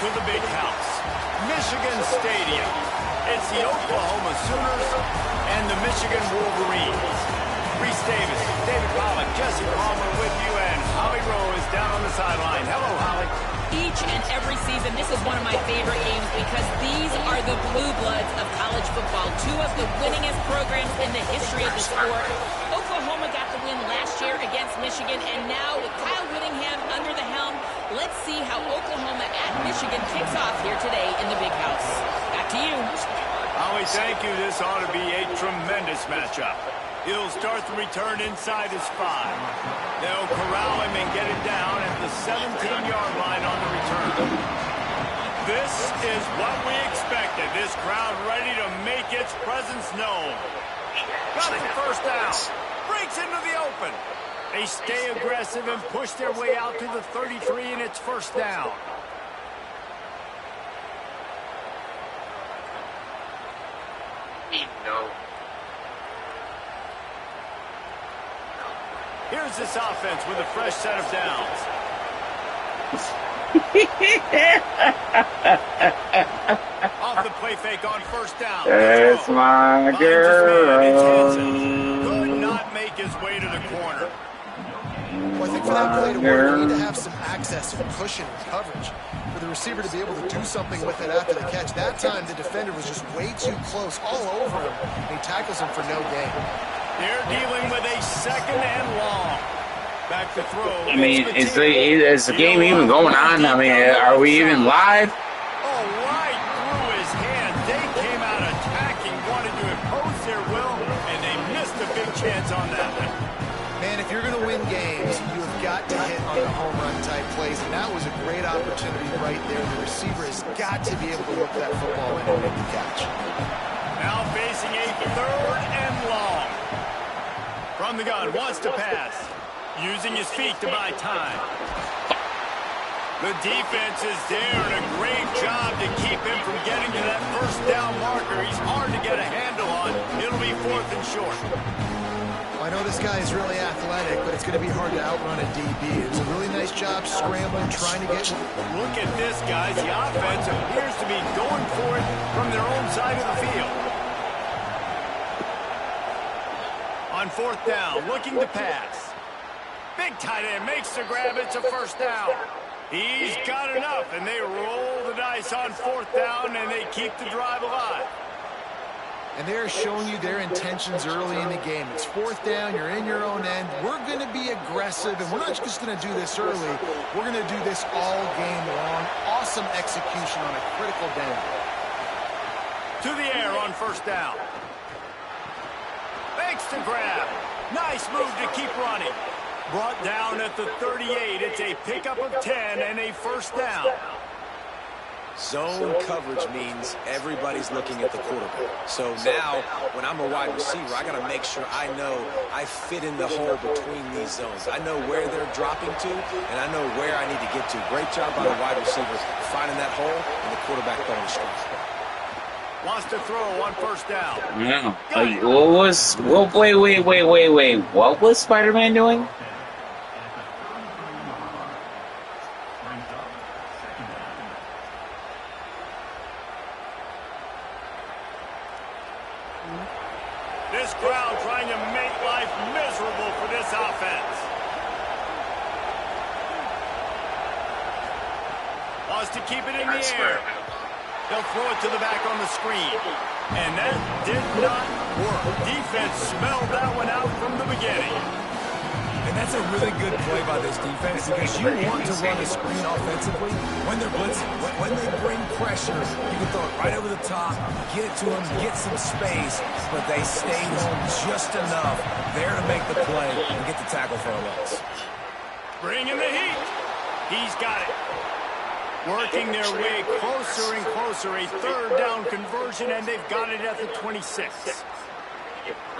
to the big house, Michigan Stadium. It's the Oklahoma Sooners and the Michigan Wolverines. Reese Davis, David Pollack, Jesse Palmer with you, and Holly Rowe is down on the sideline. Hello, Holly. Each and every season, this is one of my favorite games because these are the blue bloods of college football. Two of the winningest programs in the history of the sport. Oklahoma got the win last year against Michigan, and now with Kyle Whittingham under the helm, let's see how Oklahoma at Michigan kicks off here today in the big house. Back to you. Holly, thank you. This ought to be a tremendous matchup. He'll start the return inside his 5. They'll corral him and get it down at the 17-yard line on the return. This is what we expected. This crowd ready to make its presence known. Got the first down. Breaks into the open. They stay aggressive and push their way out to the 33, and it's first down. No. Here's this offense with a fresh set of downs. Off the play fake on first down. That's my girl. Could not make his way to the corner. Well, I think for that play to work, you need to have some access and cushion and coverage for the receiver to be able to do something with it after the catch. That time, the defender was just way too close, all over him, and he tackles him for no gain. They're dealing with a second and long. Back to throw. I mean, is the game even going on? I mean, are we even live? Oh, right through his hand. They came out attacking, wanted to impose their will, and they missed a big chance on that one. Man, if you're going to win games, you have got to hit on the home run type plays, and that was a great opportunity right there. The receiver has got to be able to look that football in and make the catch. Now facing a third and long. From the gun, wants to pass. Using his feet to buy time. The defense is there, and a great job to keep him from getting to that first down marker. He's hard to get a handle on. It'll be 4th and short. Well, I know this guy is really athletic, but it's going to be hard to outrun a DB. It's a really nice job scrambling, trying to get... Look at this, guys. The offense appears to be going for it from their own side of the field. On 4th down, looking to pass. Big tight end makes the grab. It's a first down. He's got enough, and they roll the dice on 4th down, and they keep the drive alive. And they're showing you their intentions early in the game. It's 4th down. You're in your own end. We're going to be aggressive, and we're not just going to do this early. We're going to do this all game long. Awesome execution on a critical down. To the air on first down. Makes the grab. Nice move to keep running. Brought down at the 38. It's a pickup of 10 and a first down. Zone coverage means everybody's looking at the quarterback. So now, when I'm a wide receiver, I got to make sure I know I fit in the hole between these zones. I know where they're dropping to, and I know where I need to get to. Great job by the wide receiver finding that hole, and the quarterback throwing a strike. Wants to throw on first down. Yeah. Wait. What was Spider-Man doing? This crowd trying to make life miserable for this offense. Wants to keep it in the air. They'll throw it to the back on the screen. And that did not work. Defense smelled that one out from the beginning. And that's a really good play by this defense because you want to run a screen offensively when they're blitzing. When they bring pressure, you can throw it right over the top, get it to them, get some space, but they stay home just enough there to make the play and get the tackle for a loss. Bringing the heat. He's got it. Working their way closer and closer. A third down conversion, and they've got it at the 26.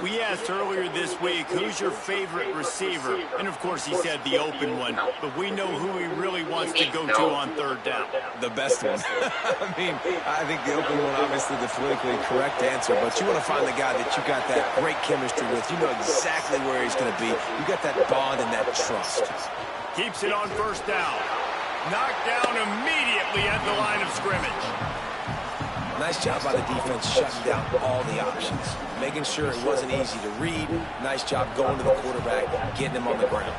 We asked earlier this week, who's your favorite receiver? And, of course, he said the open one. But we know who he really wants to go to on third down. The best one. I mean, I think the open one, obviously, the politically correct answer. But you want to find the guy that you got that great chemistry with. You know exactly where he's going to be. You got that bond and that trust. Keeps it on first down. Knocked down immediately at the line of scrimmage. Nice job by the defense shutting down all the options, making sure it wasn't easy to read. Nice job going to the quarterback, getting him on the ground.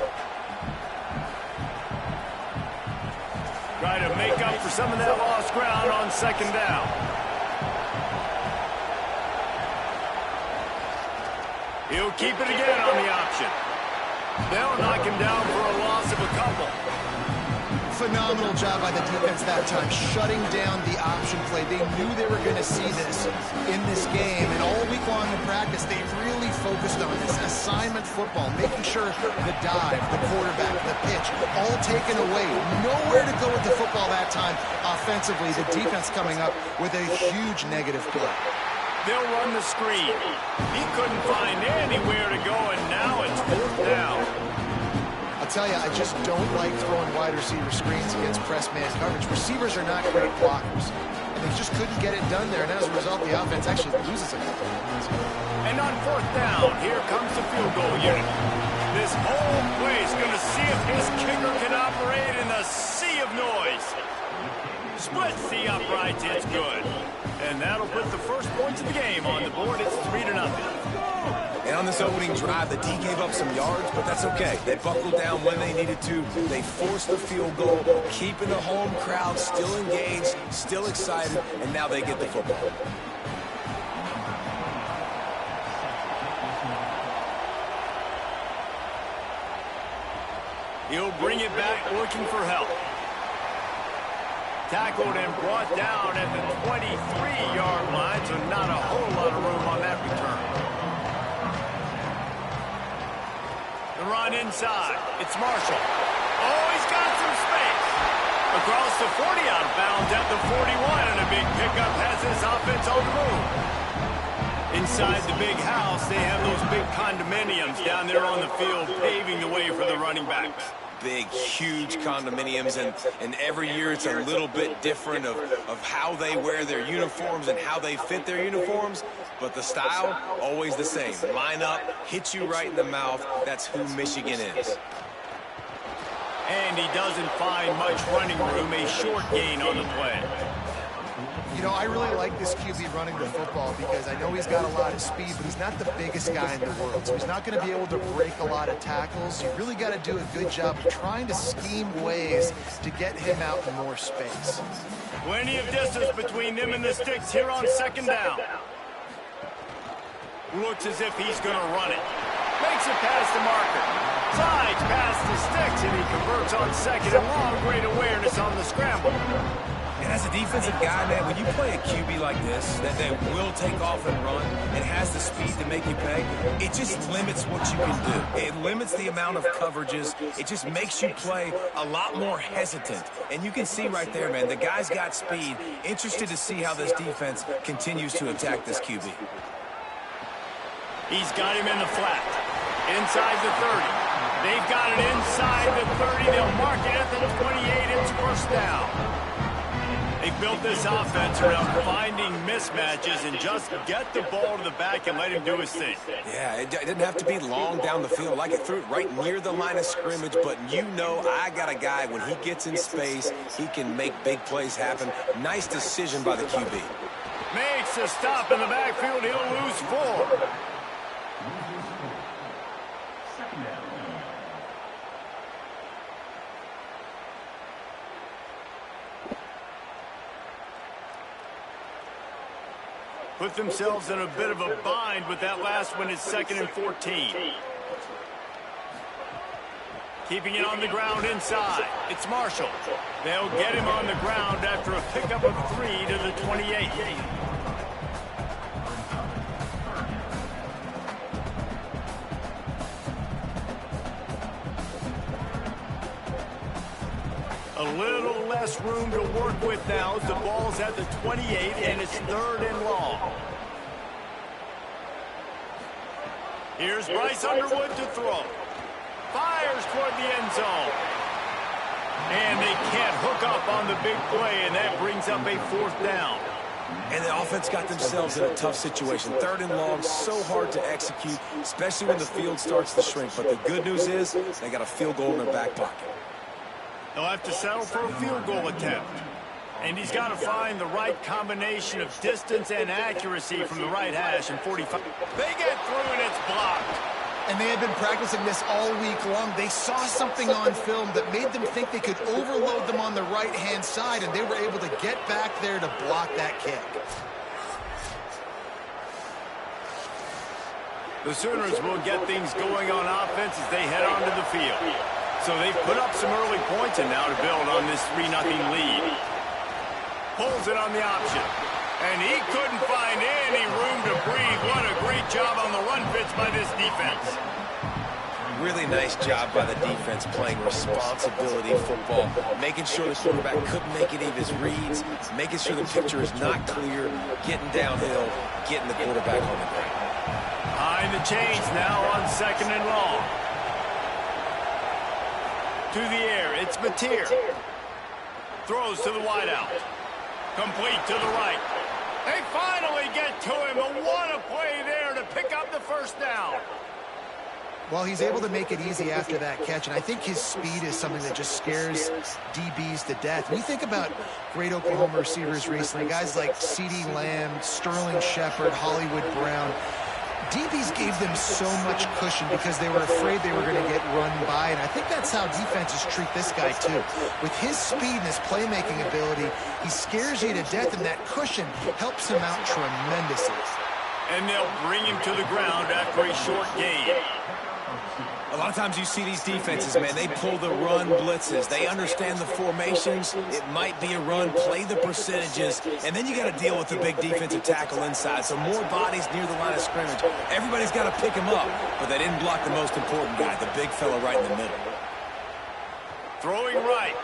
Try to make up for some of that lost ground on second down. He'll keep it again on the option. They'll knock him down for a loss of a couple. Phenomenal job by the defense that time, shutting down the option play. They knew they were going to see this in this game, and all week long in practice, they really focused on this assignment football, making sure the dive, the quarterback, the pitch, all taken away. Nowhere to go with the football that time offensively. The defense coming up with a huge negative play. They'll run the screen. He couldn't find anywhere to go, and now it's fourth down. I'll tell you, I just don't like throwing wide receiver screens against press man coverage. Receivers are not great blockers, and they just couldn't get it done there, and as a result, the offense actually loses a couple of points. And on fourth down, here comes the field goal unit. This whole place going to see if this kicker can operate in the sea of noise. Splits the uprights, it's good. And that'll put the first points of the game on the board. It's 3-0. And on this opening drive, the D gave up some yards, but that's okay. They buckled down when they needed to. They forced the field goal, keeping the home crowd still engaged, still excited, and now they get the football. He'll bring it back, looking for help. Tackled and brought down at the 23-yard line, so not a whole lot of room on that return. The run inside. It's Marshall. Oh, he's got some space. Across the 40, out of bounds at the 41, and a big pickup has this offense on the move. Inside the big house, they have those big condominiums down there on the field, paving the way for the running backs. Big, huge condominiums, and every year it's a little bit different of how they wear their uniforms and how they fit their uniforms, but the style, always the same. Line up, hit you right in the mouth. That's who Michigan is. And he doesn't find much running room, a short gain on the play. You know, I really like this QB running the football because I know he's got a lot of speed, but he's not the biggest guy in the world, so he's not going to be able to break a lot of tackles. You really got to do a good job of trying to scheme ways to get him out in more space. Plenty of distance between them and the sticks here on second down. Looks as if he's going to run it. Makes it past the marker. Slides past the sticks, and he converts on second and long. Great awareness on the scramble. And as a defensive guy, man, when you play a QB like this, that they will take off and run, and has the speed to make you pay, it just limits what you can do. It limits the amount of coverages. It just makes you play a lot more hesitant. And you can see right there, man, the guy's got speed. Interested to see how this defense continues to attack this QB. He's got him in the flat. Inside the 30. They've got it inside the 30. They'll mark it at the 28. It's first down. They built this offense around finding mismatches and just get the ball to the back and let him do his thing. Yeah, it didn't have to be long down the field. Like it threw it right near the line of scrimmage, but you know I got a guy, when he gets in space, he can make big plays happen. Nice decision by the QB. Makes a stop in the backfield. He'll lose 4. Put themselves in a bit of a bind with that last one. It's 2nd and 14. Keeping it on the ground inside. It's Marshall. They'll get him on the ground after a pickup of 3 to the 28. A little less room to work with now as the ball's at the 28 and it's 3rd and long. Here's Bryce Underwood to throw. Fires toward the end zone. And they can't hook up on the big play, and that brings up a 4th down. And the offense got themselves in a tough situation. 3rd and long, so hard to execute, especially when the field starts to shrink. But the good news is they got a field goal in their back pocket. He'll have to settle for a field goal attempt. And he's got to find the right combination of distance and accuracy from the right hash in 45. They get through and it's blocked. And they had been practicing this all week long. They saw something on film that made them think they could overload them on the right-hand side, and they were able to get back there to block that kick. The Sooners will get things going on offense as they head onto the field. So they've put up some early points and now to build on this 3-0 lead. Pulls it on the option. And he couldn't find any room to breathe. What a great job on the run fits by this defense. Really nice job by the defense playing responsibility football, making sure the quarterback couldn't make any of his reads, making sure the picture is not clear, getting downhill, getting the quarterback on the ground. Behind the chains now on 2nd and long. To the air, it's Mateer. Throws to the wideout. Complete to the right. They finally get to him, but what a play there to pick up the first down. Well, he's able to make it easy after that catch, and I think his speed is something that just scares DBs to death. When you think about great Oklahoma receivers recently, guys like CeeDee Lamb, Sterling Shepard, Hollywood Brown, DBs gave them so much cushion because they were afraid they were going to get run by, and I think that's how defenses treat this guy too. With his speed and his playmaking ability, he scares you to death, and that cushion helps him out tremendously. And they'll bring him to the ground after a short gain. A lot of times you see these defenses, man, they pull the run blitzes. They understand the formations. It might be a run, play the percentages, and then you got to deal with the big defensive tackle inside. So more bodies near the line of scrimmage. Everybody's got to pick him up, but they didn't block the most important guy, the big fella right in the middle. Throwing right.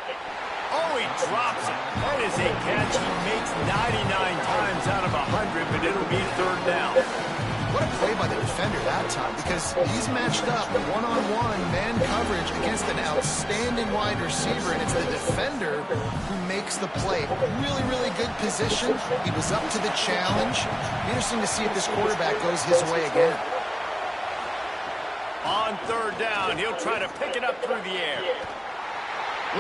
Oh, he drops it. That is a catch he makes 99 times out of 100, but it'll be 3rd down. What a play by the defender that time, because he's matched up one-on-one man coverage against an outstanding wide receiver, and it's the defender who makes the play. Really, really good position. He was up to the challenge. Interesting to see if this quarterback goes his way again. On 3rd down, he'll try to pick it up through the air.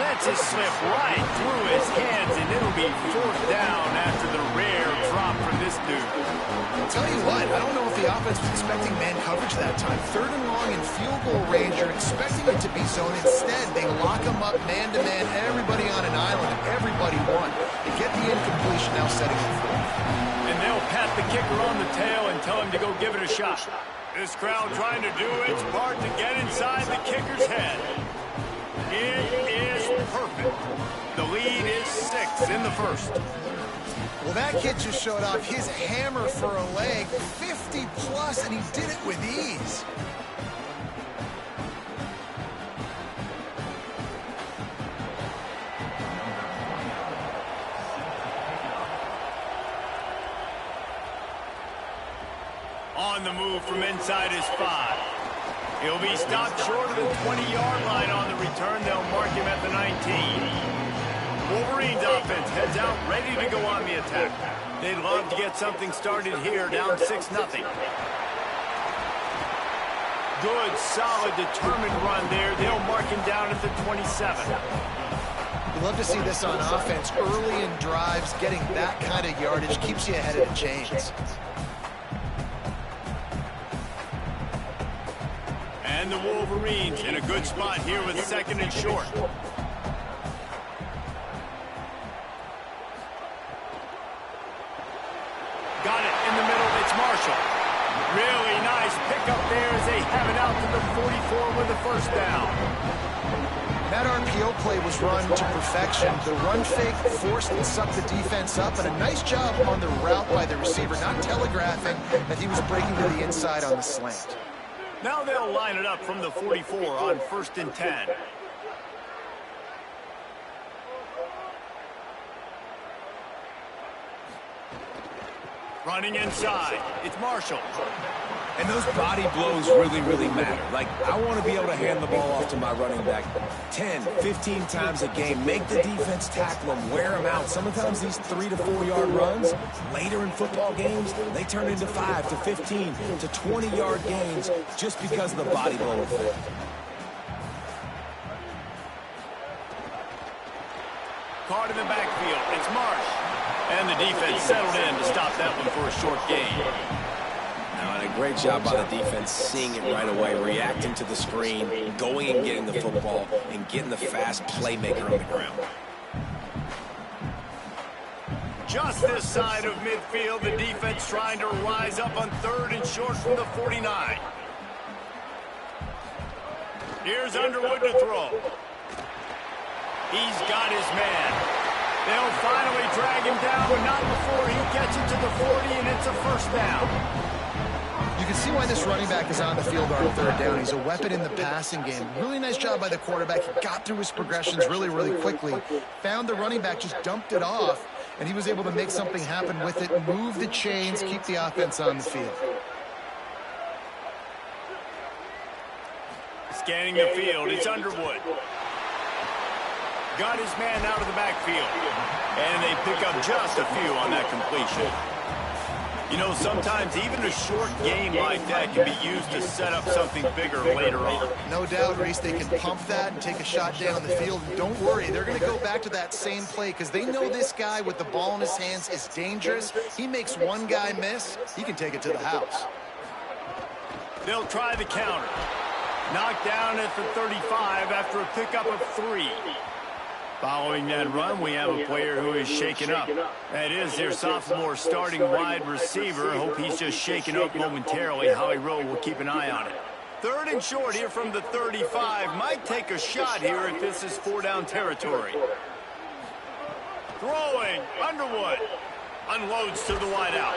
Lets it slip right through his hands, and it'll be 4th down after the rare drop from this dude. I'll tell you what, I don't know if the offense was expecting man coverage that time. 3rd and long in field goal range, you're expecting it to be zone. Instead, they lock him up man-to-man, everybody on an island, and everybody won. They get the incompletion, now setting him free. And they'll pat the kicker on the tail and tell him to go give it a shot. This crowd trying to do its part to get inside the kicker's head. It is perfect. The lead is 6 in the first. Well, that kid just showed off his hammer for a leg, 50-plus, and he did it with ease. On the move from inside his 5. He'll be stopped short of the 20-yard line on the return. They'll mark him at the 19. Wolverines offense heads out ready to go on the attack. They'd love to get something started here, down 6-0. Good, solid, determined run there. They'll mark him down at the 27. We love to see this on offense. Early in drives, getting that kind of yardage keeps you ahead of the chains. And the Wolverines in a good spot here with 2nd and short. Got it in the middle. It's Marshall. Really nice pickup there as they have it out to the 44 with the 1st down. That RPO play was run to perfection. The run fake forced and sucked the defense up, and a nice job on the route by the receiver, not telegraphing that he was breaking to the inside on the slant. Now they'll line it up from the 44 on 1st and 10. Running inside, it's Marshall. And those body blows really, really matter. Like, I want to be able to hand the ball off to my running back 10, 15 times a game. Make the defense tackle them, wear them out. Sometimes these 3 to 4 yard runs, later in football games, they turn into 5 to 15 to 20 yard gains just because of the body blow effect. caught in the backfield. It's Marsh. And the defense settled in to stop that one for a short gain. Now, and a great job by the defense seeing it right away, reacting to the screen, going and getting the football, and getting the fast playmaker on the ground. Just this side of midfield, the defense trying to rise up on 3rd and short from the 49. Here's Underwood to throw. He's got his man. They'll finally drag him down, but not before he gets it to the 40, and it's a first down. You can see why this running back is on the field on 3rd down. He's a weapon in the passing game. Really nice job by the quarterback. He got through his progressions really, really quickly. Found the running back, just dumped it off, and he was able to make something happen with it, move the chains, keep the offense on the field. Scanning the field, it's Underwood. Got his man out of the backfield. And they pick up just a few on that completion. You know, sometimes even a short game like that can be used to set up something bigger later on. No doubt, Reese, they can pump that and take a shot down the field. And don't worry, they're going to go back to that same play because they know this guy with the ball in his hands is dangerous. He makes one guy miss, he can take it to the house. They'll try the counter. Knocked down at the 35 after a pickup of 3. Following that run, we have a player who is shaken up. That is their sophomore starting wide receiver. Hope he's just shaken up momentarily. Howie Rowe will keep an eye on it. 3rd and short here from the 35. Might take a shot here if this is 4-down territory. Throwing, Underwood. Unloads to the wideout.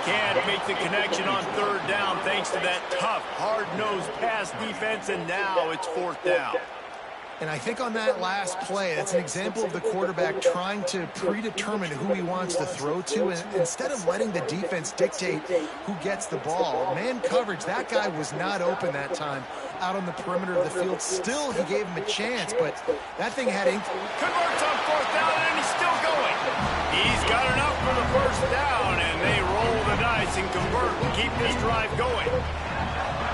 Can't make the connection on 3rd down thanks to that tough, hard-nosed pass defense, and now it's 4th down. And I think on that last play, that's an example of the quarterback trying to predetermine who he wants to throw to. And instead of letting the defense dictate who gets the ball, man coverage, that guy was not open that time out on the perimeter of the field. Still, he gave him a chance, but that thing had ink. Converts on 4th down, and he's still going. He's got enough for the first down, and they roll the dice and convert to keep this drive going.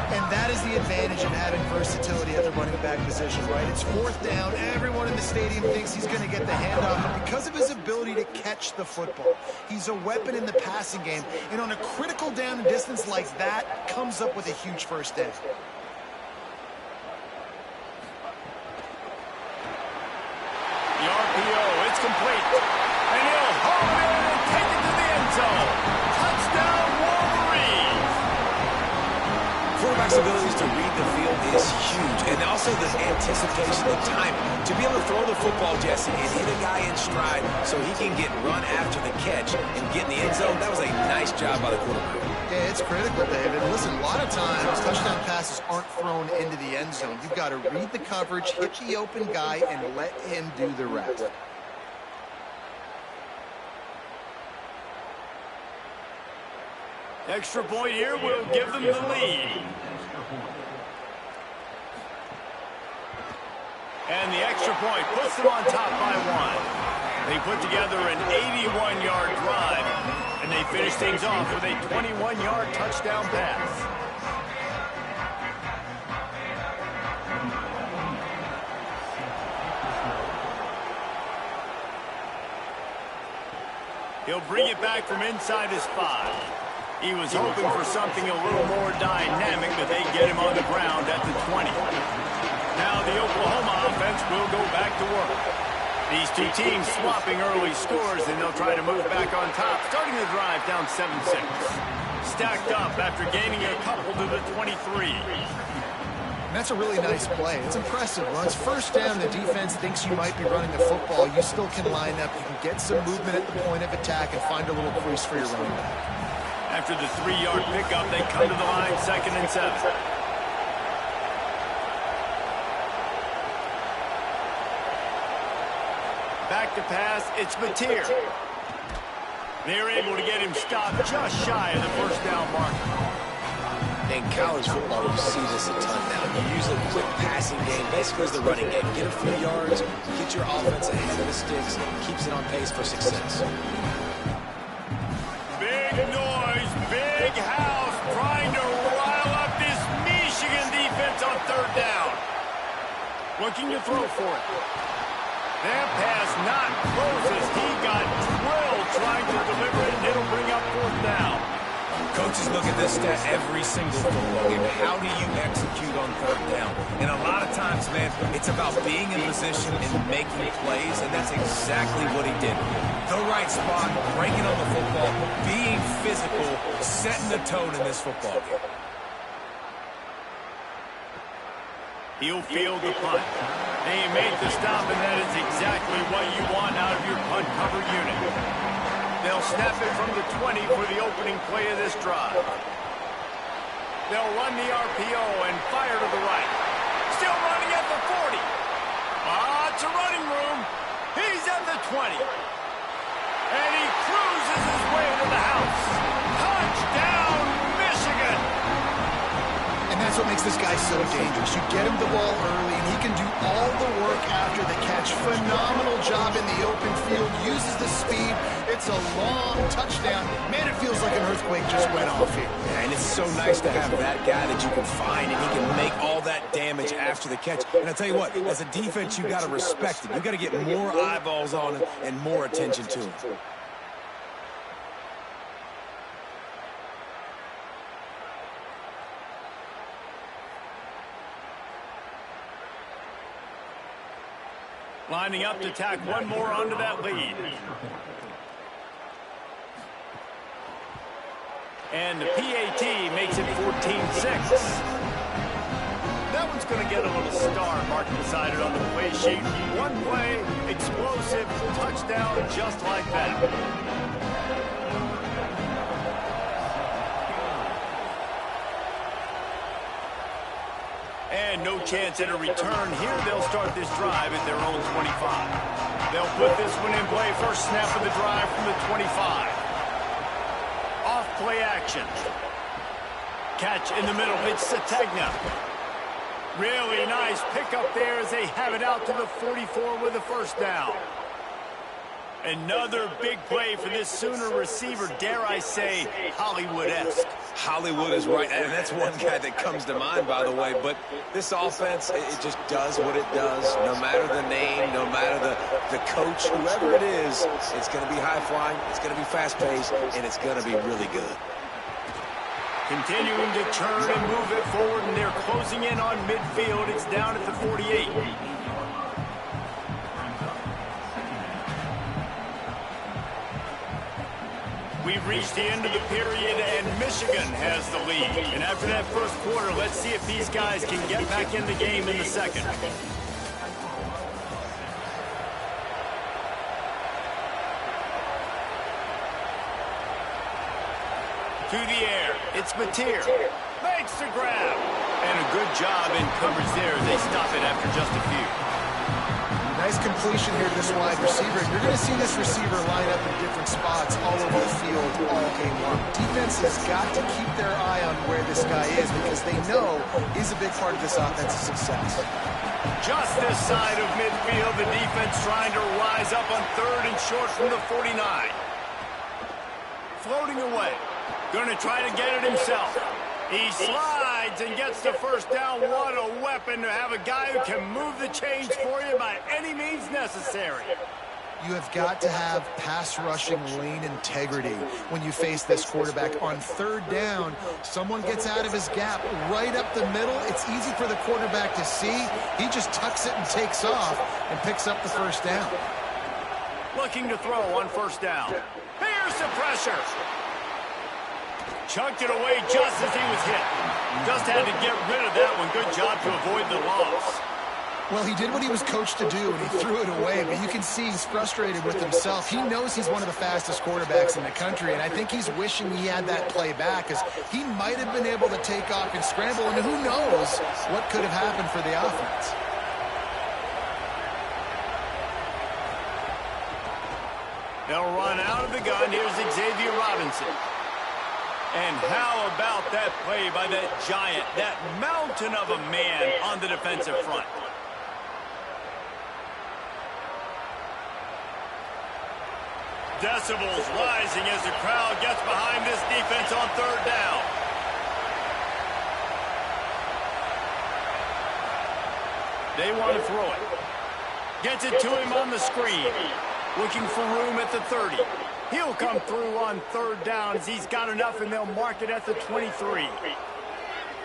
And that is the advantage of having versatility at the running back position, right? It's 4th down. Everyone in the stadium thinks he's going to get the handoff. But because of his ability to catch the football, he's a weapon in the passing game. And on a critical down and distance like that, comes up with a huge first down. The RPO, it's complete. And he'll haul it in and take it to the end zone. Touchdown, Wolverines! Quarterback's abilities to read the field is huge, and also the anticipation, the timing. To be able to throw the football, Jesse, and hit a guy in stride so he can get run after the catch and get in the end zone, that was a nice job by the quarterback. Yeah, it's critical, David. Listen, a lot of times, touchdown passes aren't thrown into the end zone. You've got to read the coverage, hit the open guy, and let him do the rest. Extra point here will give them the lead. And the extra point puts them on top by 1. They put together an 81-yard drive, and they finish things off with a 21-yard touchdown pass. He'll bring it back from inside his 5. He was hoping for something a little more dynamic, but they get him on the ground at the 20. Now the Oklahoma offense will go back to work. These two teams swapping early scores, and they'll try to move back on top, starting the drive down 7-6. Stacked up after gaining a couple to the 23. And that's a really nice play. It's impressive. Once 1st down, the defense thinks you might be running the football. You still can line up. You can get some movement at the point of attack and find a little crease for your running back. After the 3-yard pickup, they come to the line, 2nd and 7. Back to pass, it's Mateer. They're able to get him stopped just shy of the 1st down marker. In college football, you see this a ton now. You use a quick passing game, basically as the running game. Get a few yards, get your offense ahead of the sticks, keeps it on pace for success. Big noise, big house, trying to rile up this Michigan defense on 3rd down. Looking to throw for it. That pass not close as he got drilled trying to deliver it, and it'll bring up 4th down. Coaches look at this stat every single football game. How do you execute on 3rd down? And a lot of times, man, it's about being in position and making plays, and that's exactly what he did. The right spot, breaking on the football, being physical, setting the tone in this football game. He'll field the punt. They made the stop, and that is exactly what you want out of your punt cover unit. They'll snap it from the 20 for the opening play of this drive. They'll run the RPO and fire to the right. Still running at the 40. Lots of running room. He's at the 20. And he cruises his way to the house. Touchdown, Michigan! And that's what makes this guy so dangerous. You get him the ball early, and he can do all the work after the catch. Phenomenal job in the open field. Uses the speed. It's a long touchdown. Man, it feels like an earthquake just went off here. Yeah, and it's so nice to have that guy that you can find, and he can make all that damage after the catch. And I tell you what, as a defense, you got to respect it. You got to get more eyeballs on it and more attention to him. Lining up to tack one more onto that lead. And the PAT makes it 14-6. That one's going to get a little star marked beside it on the play sheet. One play, explosive, touchdown, just like that. And no chance at a return here. They'll start this drive at their own 25. They'll put this one in play. First snap of the drive from the 25. Off play action. Catch in the middle. It's Sategna. Really nice pickup there as they have it out to the 44 with a 1st down. Another big play for this Sooner receiver, dare I say, Hollywood-esque. Hollywood is right, and that's one guy that comes to mind, by the way. But this offense, it just does what it does. No matter the name, no matter the coach, whoever it is, it's going to be high-flying, it's going to be fast-paced, and it's going to be really good. Continuing to turn and move it forward, and they're closing in on midfield. It's down at the 48. We've reached the end of the period, and Michigan has the lead. And after that first quarter, let's see if these guys can get back in the game in the second. To the air, it's Mateer. Makes the grab. And a good job in coverage there. They stop it after just a few. Nice completion here to this wide receiver. You're going to see this receiver line up in different spots all over the field all game long. Defense has got to keep their eye on where this guy is because they know he's a big part of this offensive success. Just this side of midfield, the defense trying to rise up on 3rd and short from the 49. Floating away. Going to try to get it himself. He slides and gets the 1st down. What a weapon to have a guy who can move the chains for you by any means necessary. You have got to have pass rushing lane integrity when you face this quarterback. On 3rd down, someone gets out of his gap right up the middle. It's easy for the quarterback to see. He just tucks it and takes off and picks up the 1st down. Looking to throw on 1st down. Here's the pressure. Chunked it away just as he was hit. Just had to get rid of that one. Good job to avoid the loss. Well, he did what he was coached to do, and he threw it away, but you can see he's frustrated with himself. He knows he's one of the fastest quarterbacks in the country, and I think he's wishing he had that play back, because he might have been able to take off and scramble, and who knows what could have happened for the offense. They'll run out of the gun. Here's Xavier Robinson. And how about that play by that giant, that mountain of a man on the defensive front? Decibels rising as the crowd gets behind this defense on 3rd down. They want to throw it. Gets it to him on the screen. Looking for room at the 30. He'll come through on third downs. He's got enough, and they'll mark it at the 23.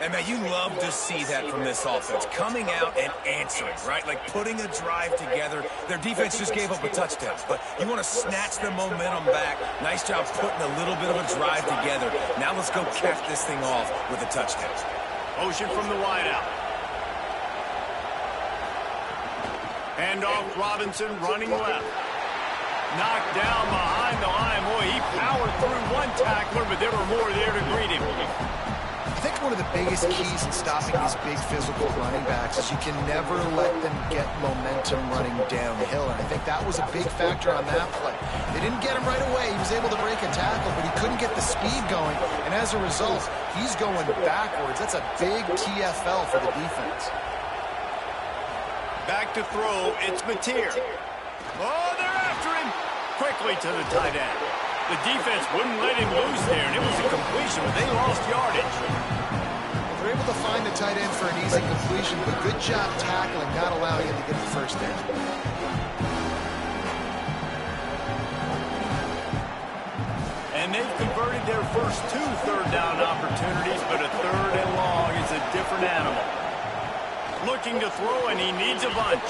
And, man, you love to see that from this offense. Coming out and answering, right? Like putting a drive together. Their defense just gave up a touchdown, but you want to snatch the momentum back. Nice job putting a little bit of a drive together. Now let's go cap this thing off with a touchdown. Motion from the wideout. Hand off Robinson, running left. Knocked down behind the line. Boy, he powered through one tackler, but there were more there to greet him. I think one of the biggest keys in stopping these big physical running backs is you can never let them get momentum running downhill. And I think that was a big factor on that play. They didn't get him right away. He was able to break a tackle, but he couldn't get the speed going. And as a result, he's going backwards. That's a big TFL for the defense. Back to throw, it's Mateer. Oh, they're after him. Quickly to the tight end. The defense wouldn't let him loose there, and it was a completion, but they lost yardage. They're able to find the tight end for an easy completion, but good job tackling, not allowing him to get the first down. And they've converted their first 2 third-down opportunities, but a third and long is a different animal. Looking to throw, and he needs a bunch.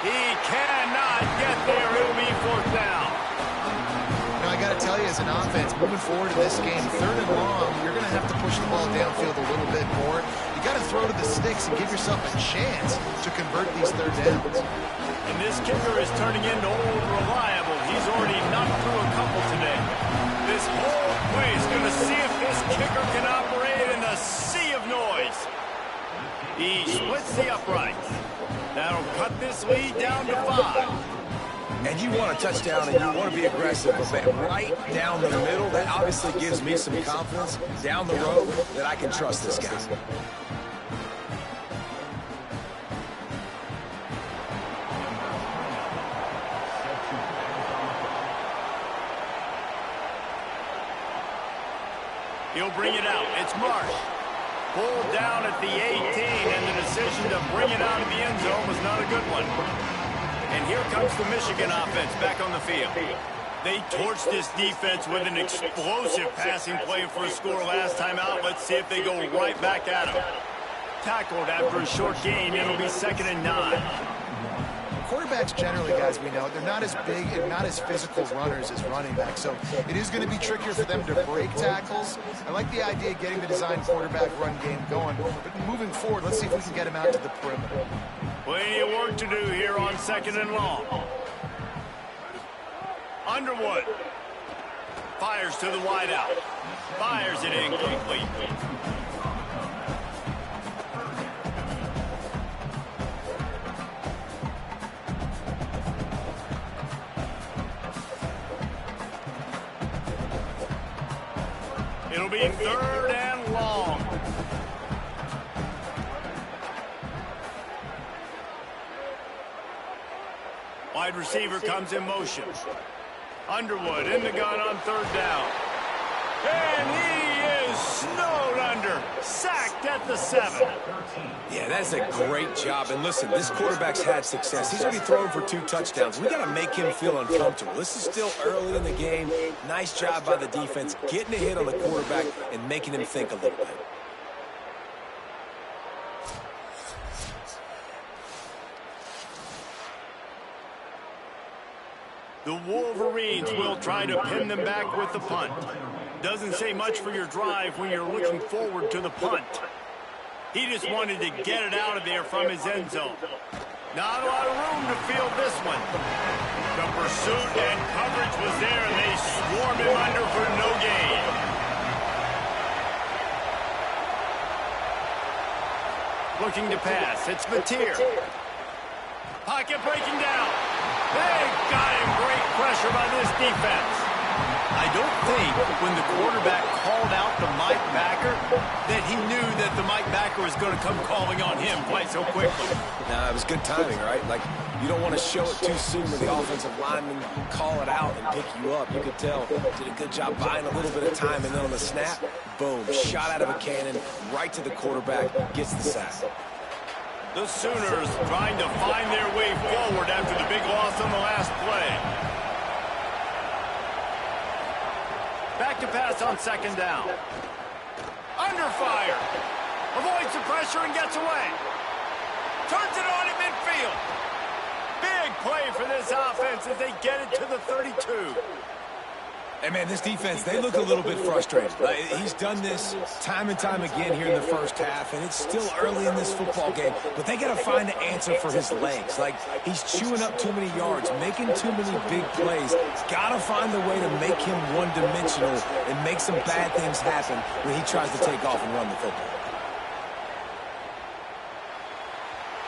He cannot get there. It'll be fourth down. You know, I got to tell you, as an offense, moving forward in this game, third and long, you're going to have to push the ball downfield a little bit more. You got to throw to the sticks and give yourself a chance to convert these third downs. And this kicker is turning into old reliable. He's already knocked through a couple today. This whole play is going to see if this kicker can operate in the sea of noise. He splits the uprights. That'll cut this lead down to 5. And you want a touchdown and you want to be aggressive, but right down the middle, that obviously gives me some confidence down the road that I can trust this guy. He'll bring it out. It's Marsh. Pulled down at the 18, and the decision to bring it out of the end zone was not a good one. And here comes the Michigan offense back on the field. They torched this defense with an explosive passing play for a score last time out. Let's see if they go right back at him. Tackled after a short gain. It'll be 2nd and 9. Quarterbacks generally, guys, we know, they're not as big and not as physical runners as running backs, so it is going to be trickier for them to break tackles. I like the idea of getting the design quarterback run game going, but moving forward, let's see if we can get him out to the perimeter. Plenty of work to do here on 2nd and long. Underwood fires to the wideout. Fires it incomplete. It'll be 3rd and long. Wide receiver comes in motion. Underwood in the gun on 3rd down. And he is snowed under. Sacked at the 7. Yeah, that's a great job. And listen, this quarterback's had success. He's already thrown for 2 touchdowns. We got to make him feel uncomfortable. This is still early in the game. Nice job by the defense, getting a hit on the quarterback and making him think a little bit. The Wolverines will try to pin them back with the punt. Doesn't say much for your drive when you're looking forward to the punt. He just wanted to get it out of there from his end zone. Not a lot of room to field this one. The pursuit and coverage was there, and they swarmed him under for no gain. Looking to pass. It's Mateer. Pocket breaking down. They got him. Great pressure by this defense. I don't think when the quarterback called out the Mike backer that he knew that the Mike backer was going to come calling on him quite so quickly. Nah, it was good timing, right? Like, you don't want to show it too soon when the offensive lineman call it out and pick you up. You could tell did a good job buying a little bit of time, and then on the snap, boom, shot out of a cannon, right to the quarterback, gets the sack. The Sooners trying to find their way forward after the big loss on the last play. Back to pass on second down. Under fire. Avoids the pressure and gets away. Turns it on in midfield. Big play for this offense as they get it to the 32. Hey, man, this defense, they look a little bit frustrated. He's done this time and time again here in the first half, and it's still early in this football game, but they got to find an answer for his legs. Like, he's chewing up too many yards, making too many big plays. Got to find a way to make him one-dimensional and make some bad things happen when he tries to take off and run the football.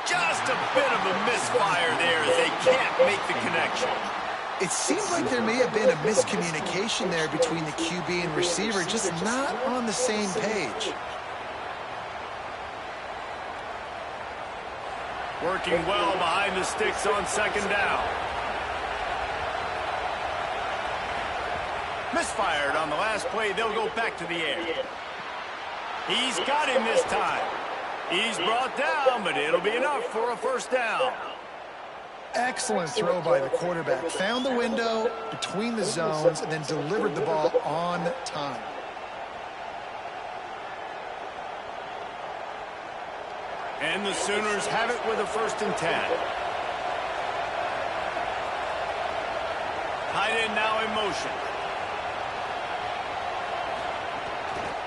Just a bit of a misfire there as they can't make the connection. It seems like there may have been a miscommunication there between the QB and receiver, just not on the same page. Working well behind the sticks on second down. Misfired on the last play. They'll go back to the air. He's got him this time. He's brought down, but it'll be enough for a first down. Excellent throw by the quarterback. Found the window between the zones and then delivered the ball on time. And the Sooners have it with a 1st and 10. Tight end now in motion.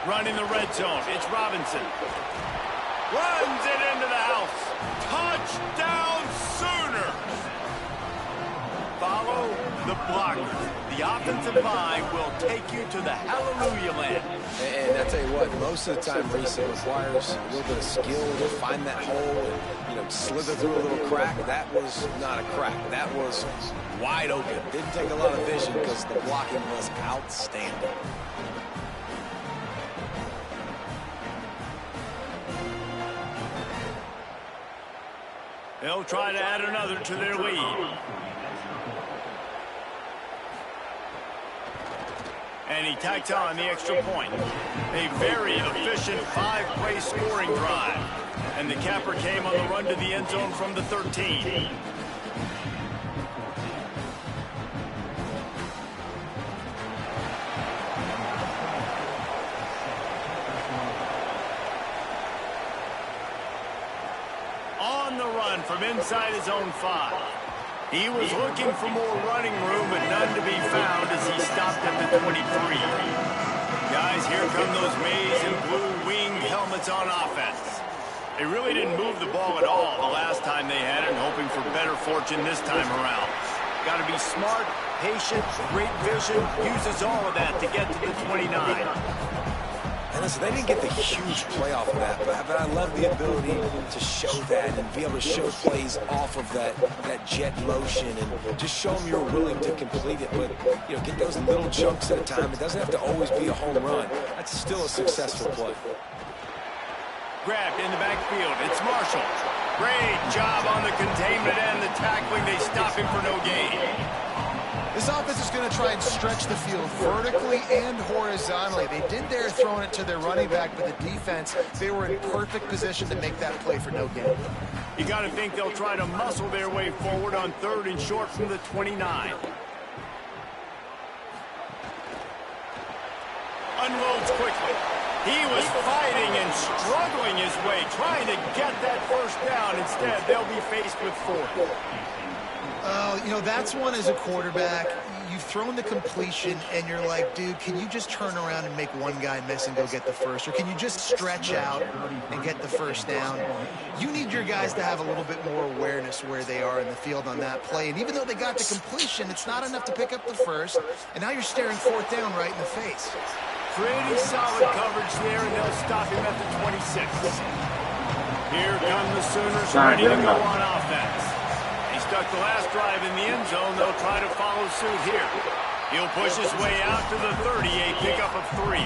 Running the red zone. It's Robinson. Runs it into the house. Touchdown Sooners. Follow the blockers. The offensive line will take you to the hallelujah land. And I tell you what, most of the time, Reese, it requires a little bit of skill to find that hole and, slither through a little crack. That was not a crack. That was wide open. Didn't take a lot of vision because the blocking was outstanding. They'll try to add another to their lead. And he tacks on the extra point. A very efficient 5-play scoring drive. And the capper came on the run to the end zone from the 13. On the run from inside his own 5. He was looking for more running room, but none to be found as he stopped at the 23. Guys, here come those maize and blue winged helmets on offense. They really didn't move the ball at all the last time they had it, and hoping for better fortune this time around. Got to be smart, patient, great vision, uses all of that to get to the 29. And listen, they didn't get the huge play off of that, but I love the ability to show that and be able to show plays off of that jet motion and just show them you're willing to complete it. But, get those little chunks at a time. It doesn't have to always be a home run. That's still a successful play. Grabbed in the backfield. It's Marshall. Great job on the containment and the tackling. They stop him for no gain. This offense is going to try and stretch the field vertically and horizontally. They did there throwing it to their running back, but the defense, they were in perfect position to make that play for no gain. You got to think they'll try to muscle their way forward on 3rd and short from the 29. Unloads quickly. He was fighting and struggling his way, trying to get that first down. Instead, they'll be faced with 4th. That's one as a quarterback. You've thrown the completion, and you're like, dude, can you just turn around and make one guy miss and go get the first? Or can you just stretch out and get the first down? You need your guys to have a little bit more awareness where they are in the field on that play. And even though they got the completion, it's not enough to pick up the first. And now you're staring 4th down right in the face. Pretty solid coverage there, and they'll stop him at the 26. Here come the Sooners ready to go on offense. He stuck the last drive in the end zone. They'll try to follow suit here. He'll push his way out to the 30, a pickup of 3.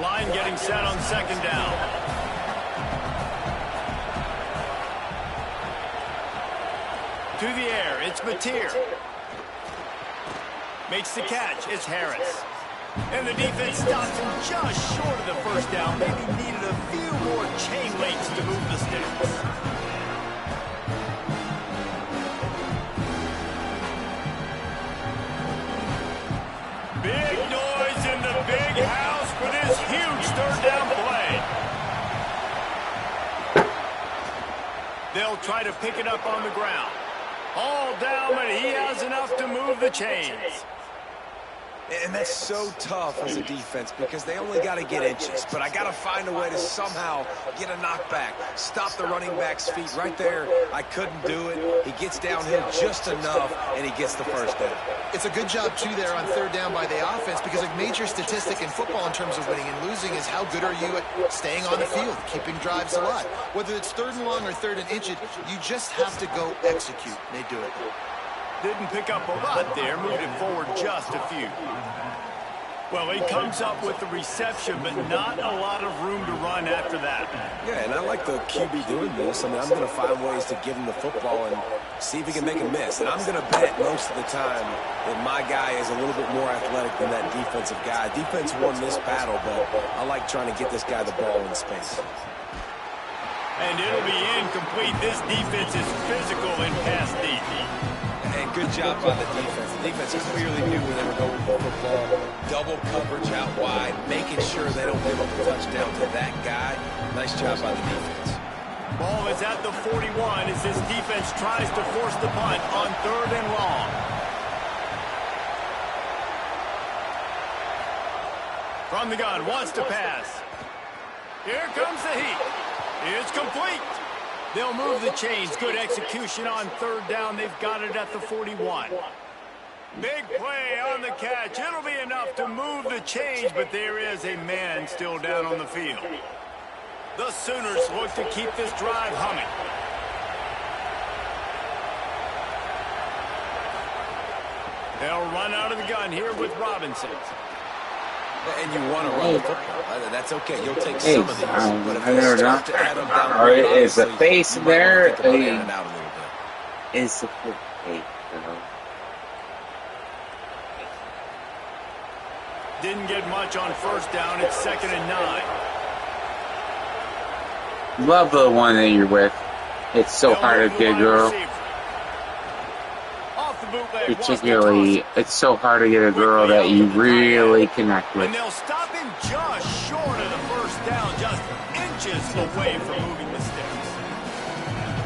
Line getting set on second down. To the air, it's Mateer. Makes the catch. It's Harris. And the defense stops him just short of the first down. Maybe needed a few more chain links to move the sticks. Big noise in the big house for this huge third down play. They'll try to pick it up on the ground. All down, but he has enough to move the chains. And that's so tough as a defense because they only got to get inches. But I got to find a way to somehow get a knockback, stop the running back's feet right there. I couldn't do it. He gets downhill just enough, and he gets the first down. It's a good job, too, there on third down by the offense because a major statistic in football in terms of winning and losing is how good are you at staying on the field, keeping drives alive. Whether it's third and long or third and inches, you just have to go execute. They do it. Didn't pick up a lot there, moved it forward just a few. Well, he comes up with the reception, but not a lot of room to run after that. Yeah, and I like the QB doing this. I mean, I'm going to find ways to give him the football and see if he can make a miss. And I'm going to bet most of the time that my guy is a little bit more athletic than that defensive guy. Defense won this battle, but I like trying to get this guy the ball in space. And it'll be incomplete. This defense is physical in pass deep. And good job by the defense. The defense clearly knew when they were going for football. Double coverage out wide, making sure they don't give up a touchdown to that guy. Nice job by the defense. Ball is at the 41 as this defense tries to force the punt on third and long. From the gun, wants to pass. Here comes the heat. It's complete. They'll move the chains. Good execution on third down. They've got it at the 41. Big play on the catch. It'll be enough to move the chains, but there is a man still down on the field. The Sooners look to keep this drive humming. They'll run out of the gun here with Robinson. And you want to run the football. That's okay. You'll take some of these. But if I start to add them down, or is the face there? Out a little bit. Is the face, you know? Didn't get much on first down. It's 2nd and 9. Love the one that you're with. It's so hard to get a girl. Particularly, it's so hard to get a girl that you really connect with. And they'll stop him just short of the first down, just inches away from moving the sticks.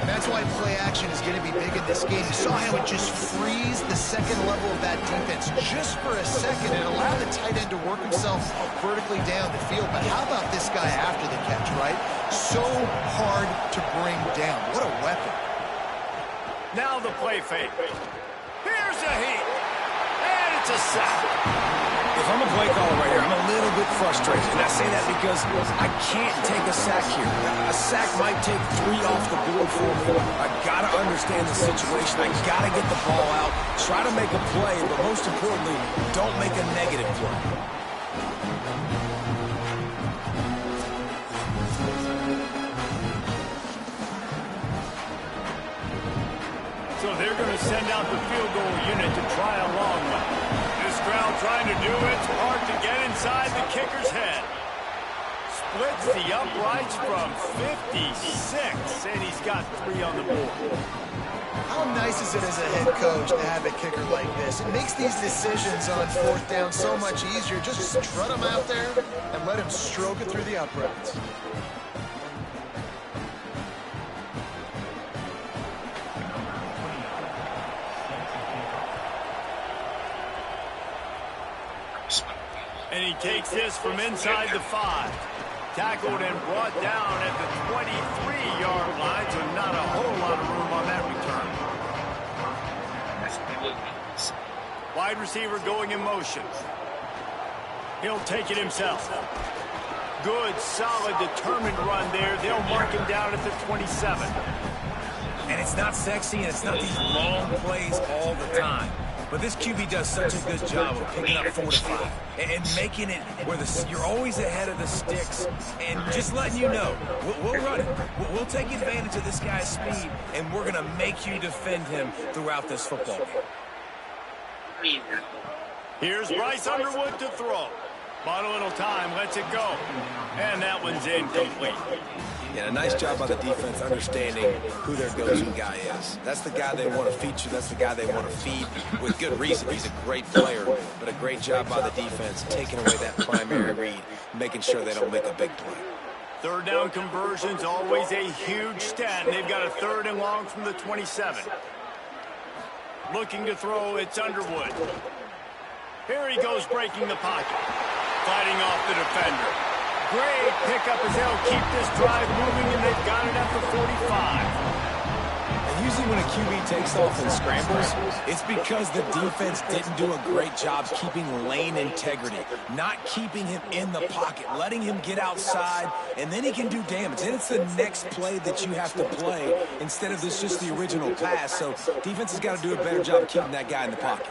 And that's why play action is going to be big in this game. You saw how it just frees the second level of that defense just for a second and allow the tight end to work himself vertically down the field. But how about this guy after the catch, right? So hard to bring down. What a weapon. Now the play fake. Here's a heat. And it's a sack. If I'm a play caller right here, I'm a little bit frustrated. And I say that because I can't take a sack here. A sack might take 3 off the board for me. I got to understand the situation. I got to get the ball out, try to make a play, but most importantly, don't make a negative play. So they're going to send out the field goal unit to try a long one. This crowd trying to do its part to get inside the kicker's head. Splits the uprights from 56, and he's got 3 on the board. How nice is it as a head coach to have a kicker like this? It makes these decisions on fourth down so much easier. Just strut him out there and let him stroke it through the uprights. And he takes this from inside the 5. Tackled and brought down at the 23-yard line, so not a whole lot of room on that return. Wide receiver going in motion. He'll take it himself. Good, solid, determined run there. They'll mark him down at the 27. And it's not sexy, and it's not these long plays all the time. But this QB does such a good job of picking up 4 to 5 and making it where you're always ahead of the sticks and just letting you know, we'll run it. We'll take advantage of this guy's speed, and we're going to make you defend him throughout this football game. Here's Bryce Underwood to throw. Bought a little time, lets it go. And that one's incomplete. Yeah, a nice job by the defense understanding who their go-to guy is. That's the guy they want to feature. That's the guy they want to feed with good reason. He's a great player, but a great job by the defense taking away that primary read, making sure they don't make a big play. Third down conversion's always a huge stat, and they've got a 3rd and long from the 27. Looking to throw, it's Underwood. Here he goes breaking the pocket. Fighting off the defender. Great pickup as they'll keep this drive moving, and they've got it at the 45. And usually when a QB takes off and scrambles, it's because the defense didn't do a great job keeping lane integrity, not keeping him in the pocket, letting him get outside, and then he can do damage. Then it's the next play that you have to play instead of this just the original pass. So defense has got to do a better job of keeping that guy in the pocket.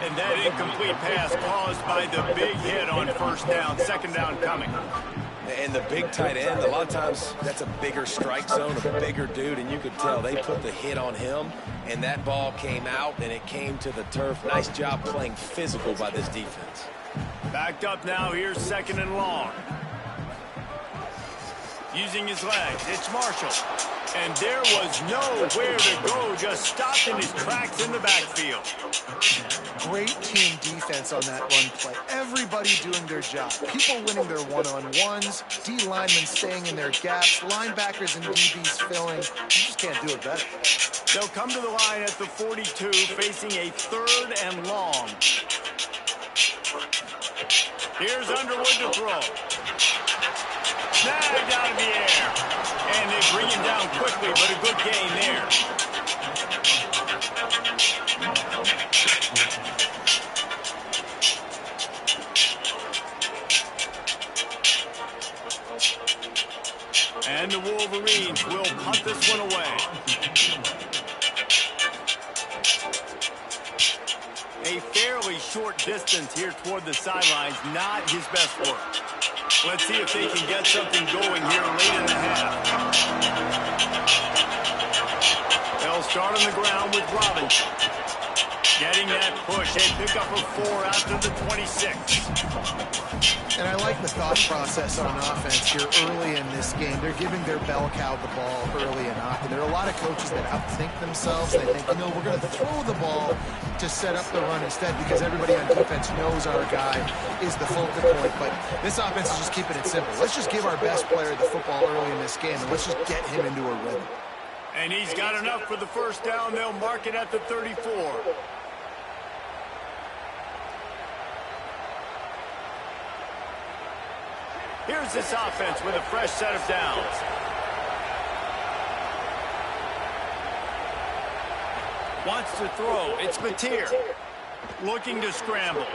And that incomplete pass caused by the big hit on 1st down, 2nd down coming. And the big tight end, a lot of times that's a bigger strike zone, a bigger dude, and you could tell they put the hit on him, and that ball came out, and it came to the turf. Nice job playing physical by this defense. Backed up now, here's 2nd and long. Using his legs, it's Marshall. And there was nowhere to go, just stopped in his tracks in the backfield. Great team defense on that run play. Everybody doing their job. People winning their one-on-ones, D linemen staying in their gaps, linebackers and DBs filling. You just can't do it better. They'll come to the line at the 42, facing a 3rd and long. Here's Underwood to throw. Snagged out of the air. And they bring him down quickly, but a good gain there. And the Wolverines will punt this one away. A fairly short distance here toward the sidelines, not his best work. Let's see if they can get something going here late in the half. They'll start on the ground with Robinson. Getting that push. They pick up a 4 out to the 26. And I like the thought process on offense here early in this game. They're giving their bell cow the ball early and often. There are a lot of coaches that outthink themselves. They think, we're going to throw the ball to set up the run instead because everybody on defense knows our guy is the focal point. But this offense is just keeping it simple. Let's just give our best player the football early in this game, and let's just get him into a rhythm. And he's got enough for the 1st down. They'll mark it at the 34. Here's this offense with a fresh set of downs. Wants to throw. It's Mateer. Looking to scramble.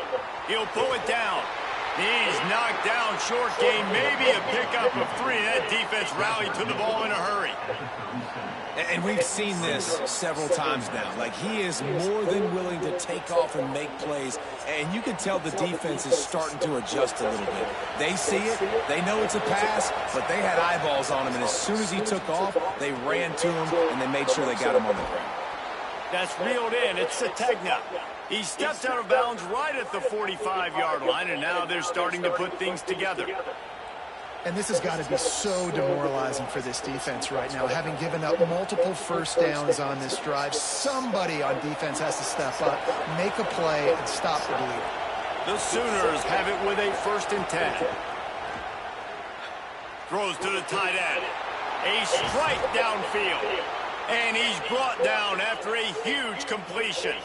He'll pull it down. He's knocked down short gain. Maybe a pickup of 3. That defense rallied to the ball in a hurry. And we've seen this several times now. Like, he is more than willing to take off and make plays. And you can tell the defense is starting to adjust a little bit. They see it. They know it's a pass, but they had eyeballs on him. And as soon as he took off, they ran to him, and they made sure they got him on the ground. That's reeled in. It's Sategna. He steps out of bounds right at the 45-yard line, and now they're starting to put things together. And this has got to be so demoralizing for this defense right now. Having given up multiple 1st downs on this drive, somebody on defense has to step up, make a play, and stop the bleed. The Sooners have it with a 1st and 10. Throws to the tight end. A strike downfield. And he's brought down after a huge completion.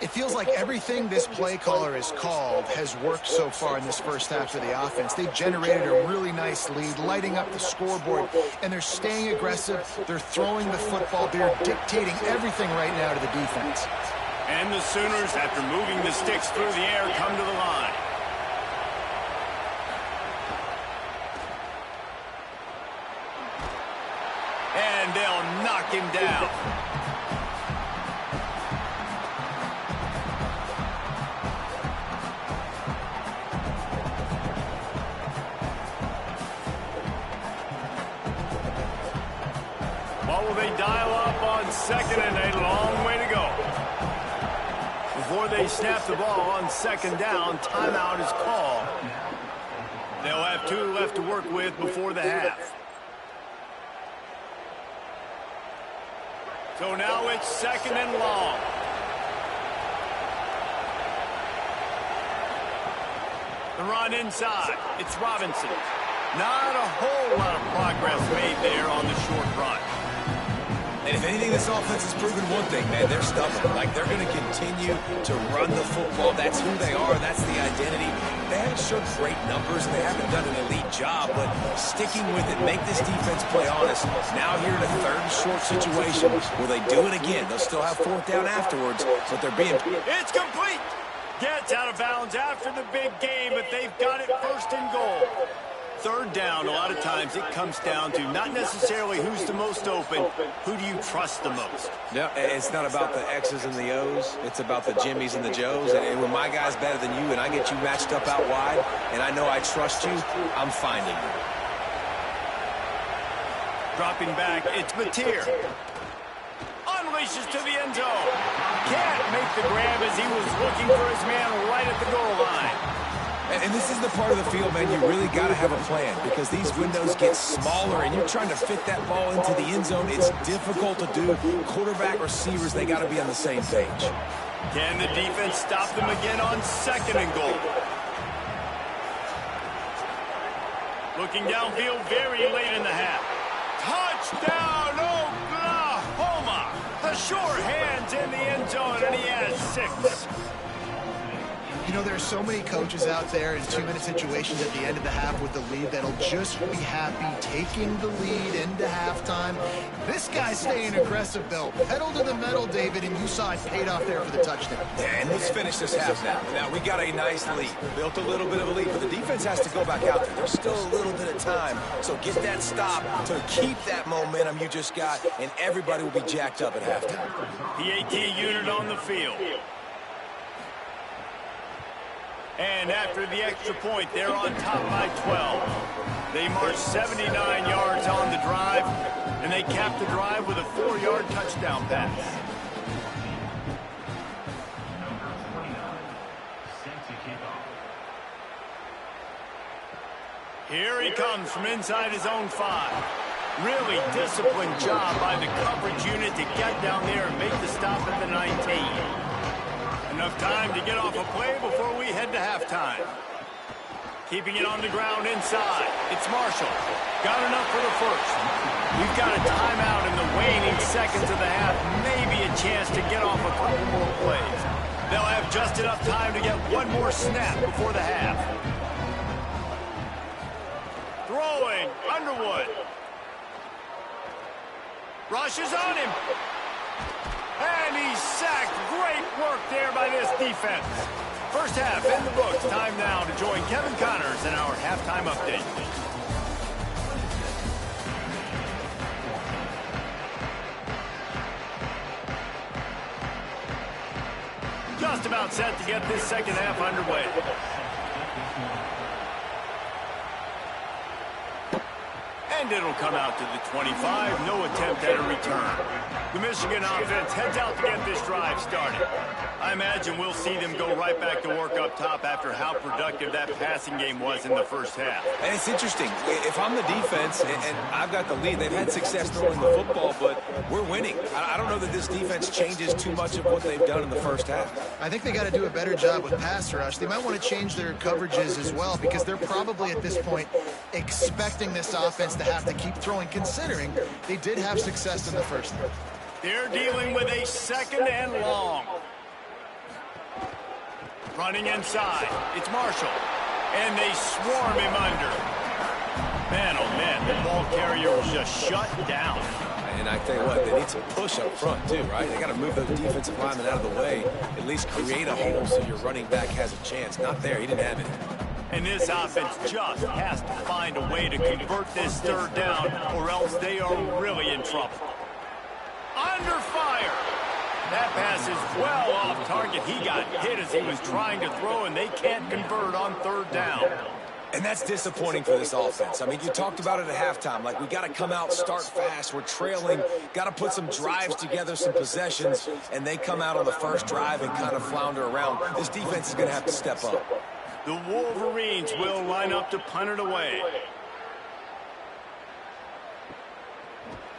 It feels like everything this play caller has called has worked so far in this 1st half of the offense. They've generated a really nice lead, lighting up the scoreboard, and they're staying aggressive. They're throwing the football. They're dictating everything right now to the defense. And the Sooners, after moving the sticks through the air, come to the line. And they'll knock him down. What will they dial up on 2nd and a long way to go? before they snap the ball on second down. Timeout is called. They'll have 2 left to work with before the half. So now it's second and long. The run inside. It's Robinson. Not a whole lot of progress made there on the short run. And if anything, this offense has proven one thing, man. They're stubborn. Like, they're going to continue to run the football. That's who they are. That's the identity. They haven't shown great numbers. They haven't done an elite job, but sticking with it, make this defense play honest. Now here in a third and short situation, will they do it again? They'll still have fourth down afterwards, but they're being... It's complete! Gets out of bounds after the big game, but they've got it first and goal. Third down, a lot of times it comes down to not necessarily who's the most open, who do you trust the most? Yeah, it's not about the X's and the O's. It's about the Jimmys and the Joes. And when my guy's better than you and I get you matched up out wide and I know I trust you, I'm finding you. Dropping back, it's Mateer. Unleashes to the end zone. Can't make the grab as he was looking for his man right at the goal line. And this is the part of the field, man, you really got to have a plan because these windows get smaller and you're trying to fit that ball into the end zone. It's difficult to do. Quarterback, receivers, they got to be on the same page. Can the defense stop them again on second and goal? Looking downfield very late in the half. Touchdown, Oklahoma! The sure hands in the end zone, and he has 6. You know, there's so many coaches out there in 2-minute situations at the end of the half with the lead that'll just be happy taking the lead into halftime. This guy's staying aggressive, though. Pedal to the metal, David, and you saw it paid off there for the touchdown. Yeah, and let's finish this half now. Now, we got a nice lead. Built a little bit of a lead, but the defense has to go back out there. There's still a little bit of time. So get that stop to keep that momentum you just got, and everybody will be jacked up at halftime. PAT unit on the field. And after the extra point, they're on top by 12. They march 79 yards on the drive, and they cap the drive with a 4-yard touchdown pass. Here he comes from inside his own 5. Really disciplined job by the coverage unit to get down there and make the stop at the 19. Enough time to get off a play before we head to halftime. Keeping it on the ground inside. It's Marshall. Got enough for the first. We've got a timeout in the waning seconds of the half. Maybe a chance to get off a couple more plays. They'll have just enough time to get one more snap before the half. Throwing. Underwood. Rushes on him. And he's sacked. Great work there by this defense. First half in the books. Time now to join Kevin Connors in our halftime update. Just about set to get this second half underway. And it'll come out to the 25. No attempt at a return. The Michigan offense heads out to get this drive started. I imagine we'll see them go right back to work up top after how productive that passing game was in the first half. And it's interesting. If I'm the defense and I've got the lead, they've had success throwing the football, but we're winning. I don't know that this defense changes too much of what they've done in the first half. I think they got to do a better job with pass rush. They might want to change their coverages as well because they're probably at this point expecting this offense to have to keep throwing, considering they did have success in the first half. They're dealing with a second and long. Running inside. It's Marshall. And they swarm him under. Man, oh man, the ball carrier was just shut down. And I tell you what, they need some push up front too, right? They got to move those defensive linemen out of the way, at least create a hole so your running back has a chance. Not there. He didn't have it. And this offense just has to find a way to convert this third down, or else they are really in trouble. Under fire. That pass is well off target. He got hit as he was trying to throw, and they can't convert on third down. And that's disappointing for this offense. I mean, you talked about it at halftime. Like, we got to come out, start fast. We're trailing. Got to put some drives together, some possessions. And they come out on the first drive and kind of flounder around. This defense is going to have to step up. The Wolverines will line up to punt it away.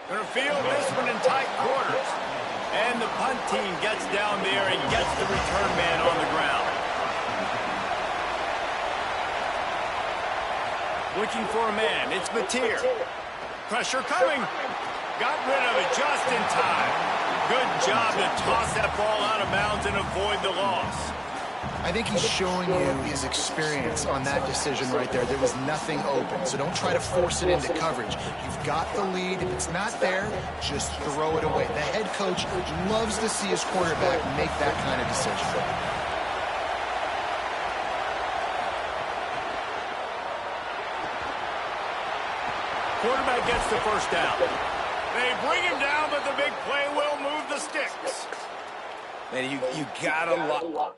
Going to field this one in tight quarters. And the punt team gets down there and gets the return man on the ground. Looking for a man. It's Mateer. Pressure coming. Got rid of it just in time. Good job to toss that ball out of bounds and avoid the loss. I think he's showing you his experience on that decision right there. There was nothing open, so don't try to force it into coverage. You've got the lead. If it's not there, just throw it away. The head coach loves to see his quarterback make that kind of decision. Quarterback gets the first down. They bring him down, but the big play will move the sticks. Man, you gotta love.